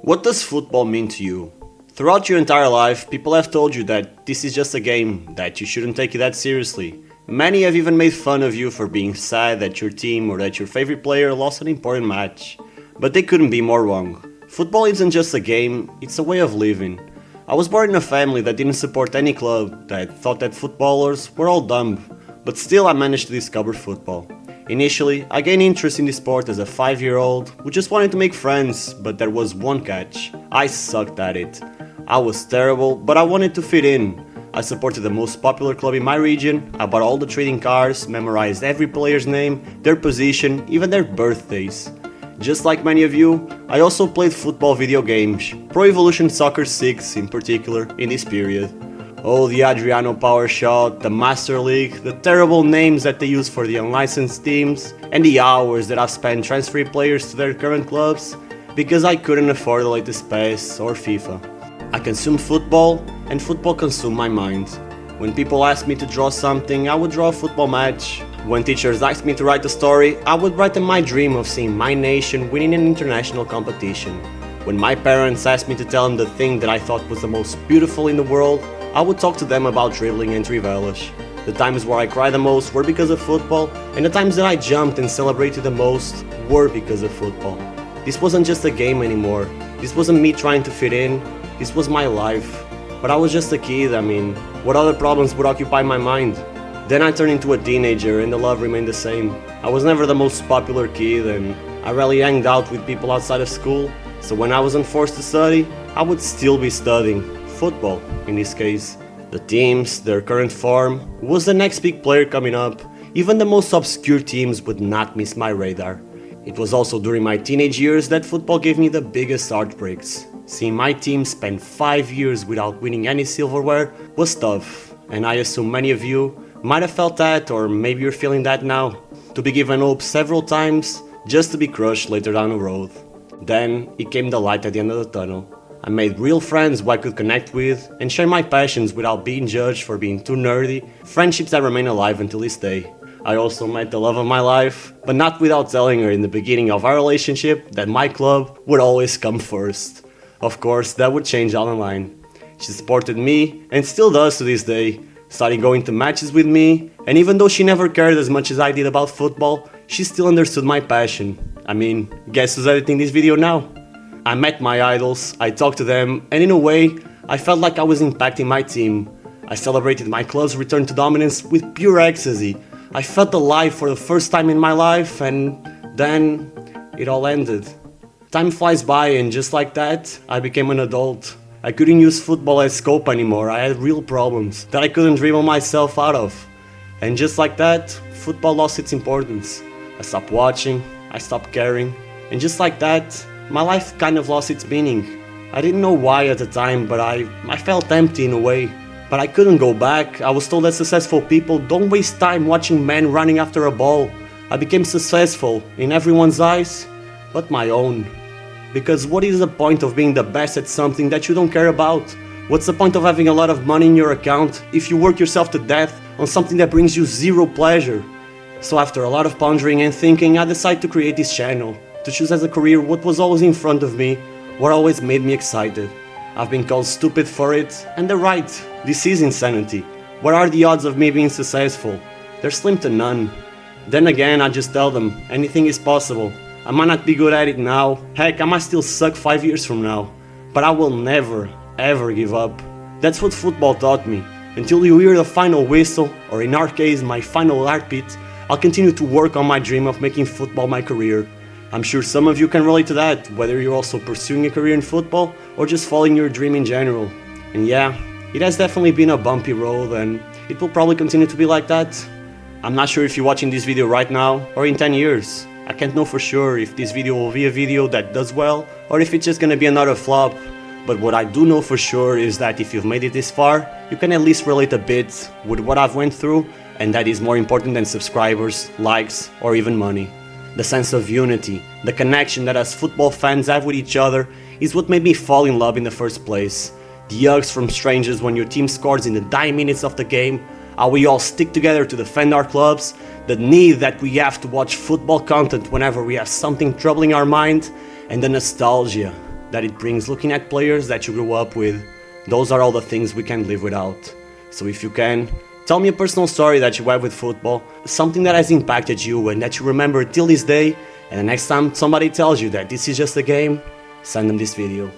What does football mean to you? Throughout your entire life, people have told you that this is just a game, that you shouldn't take it that seriously. Many have even made fun of you for being sad that your team or that your favorite player lost an important match. But they couldn't be more wrong. Football isn't just a game, it's a way of living. I was born in a family that didn't support any club, that thought that footballers were all dumb, but still I managed to discover football. Initially, I gained interest in the sport as a 5-year-old who just wanted to make friends, but there was one catch. I sucked at it. I was terrible, but I wanted to fit in. I supported the most popular club in my region, I bought all the trading cards, memorized every player's name, their position, even their birthdays. Just like many of you, I also played football video games, Pro Evolution Soccer 6 in particular, in this period. Oh, the Adriano Power Shot, the Master League, the terrible names that they use for the unlicensed teams, and the hours that I've spent transferring players to their current clubs because I couldn't afford the latest PES or FIFA. I consume football, and football consumed my mind. When people asked me to draw something, I would draw a football match. When teachers asked me to write a story, I would write them my dream of seeing my nation winning an international competition. When my parents asked me to tell them the thing that I thought was the most beautiful in the world, I would talk to them about dribbling and trivelas. The times where I cried the most were because of football, and the times that I jumped and celebrated the most were because of football. This wasn't just a game anymore. This wasn't me trying to fit in. This was my life. But I was just a kid, what other problems would occupy my mind? Then I turned into a teenager and the love remained the same. I was never the most popular kid and I rarely hanged out with people outside of school, so when I wasn't forced to study, I would still be studying. Football, in this case. The teams, their current form, who was the next big player coming up, even the most obscure teams would not miss my radar. It was also during my teenage years that football gave me the biggest heartbreaks. Seeing my team spend 5 years without winning any silverware was tough, and I assume many of you might have felt that, or maybe you're feeling that now. To be given hope several times, just to be crushed later down the road. Then it came the light at the end of the tunnel. I made real friends who I could connect with and share my passions without being judged for being too nerdy, friendships that remain alive until this day. I also met the love of my life, but not without telling her in the beginning of our relationship that my club would always come first. Of course, that would change down the line. She supported me, and still does to this day, started going to matches with me, and even though she never cared as much as I did about football, she still understood my passion. Guess who's editing this video now? I met my idols, I talked to them, and in a way, I felt like I was impacting my team. I celebrated my club's return to dominance with pure ecstasy. I felt alive for the first time in my life, and then it all ended. Time flies by, and just like that, I became an adult. I couldn't use football as scope anymore. I had real problems that I couldn't dribble myself out of. And just like that, football lost its importance. I stopped watching, I stopped caring, and just like that, my life kind of lost its meaning. I didn't know why at the time, but I felt empty in a way. But I couldn't go back. I was told that successful people don't waste time watching men running after a ball. I became successful in everyone's eyes, but my own. Because what is the point of being the best at something that you don't care about? What's the point of having a lot of money in your account if you work yourself to death on something that brings you zero pleasure? So after a lot of pondering and thinking, I decided to create this channel, to choose as a career what was always in front of me, what always made me excited. I've been called stupid for it, and they're right, this is insanity. What are the odds of me being successful? They're slim to none. Then again, I just tell them, anything is possible. I might not be good at it now, heck, I might still suck 5 years from now, but I will never, ever give up. That's what football taught me. Until you hear the final whistle, or in our case, my final heartbeat, I'll continue to work on my dream of making football my career. I'm sure some of you can relate to that, whether you're also pursuing a career in football or just following your dream in general. And yeah, it has definitely been a bumpy road and it will probably continue to be like that. I'm not sure if you're watching this video right now or in 10 years. I can't know for sure if this video will be a video that does well or if it's just gonna be another flop. But what I do know for sure is that if you've made it this far, you can at least relate a bit with what I've went through, and that is more important than subscribers, likes, or even money. The sense of unity, the connection that us football fans have with each other is what made me fall in love in the first place. The hugs from strangers when your team scores in the dying minutes of the game, how we all stick together to defend our clubs, the need that we have to watch football content whenever we have something troubling our mind, and the nostalgia that it brings looking at players that you grew up with, those are all the things we can't live without. So if you can, tell me a personal story that you have with football, something that has impacted you and that you remember till this day, and the next time somebody tells you that this is just a game, send them this video.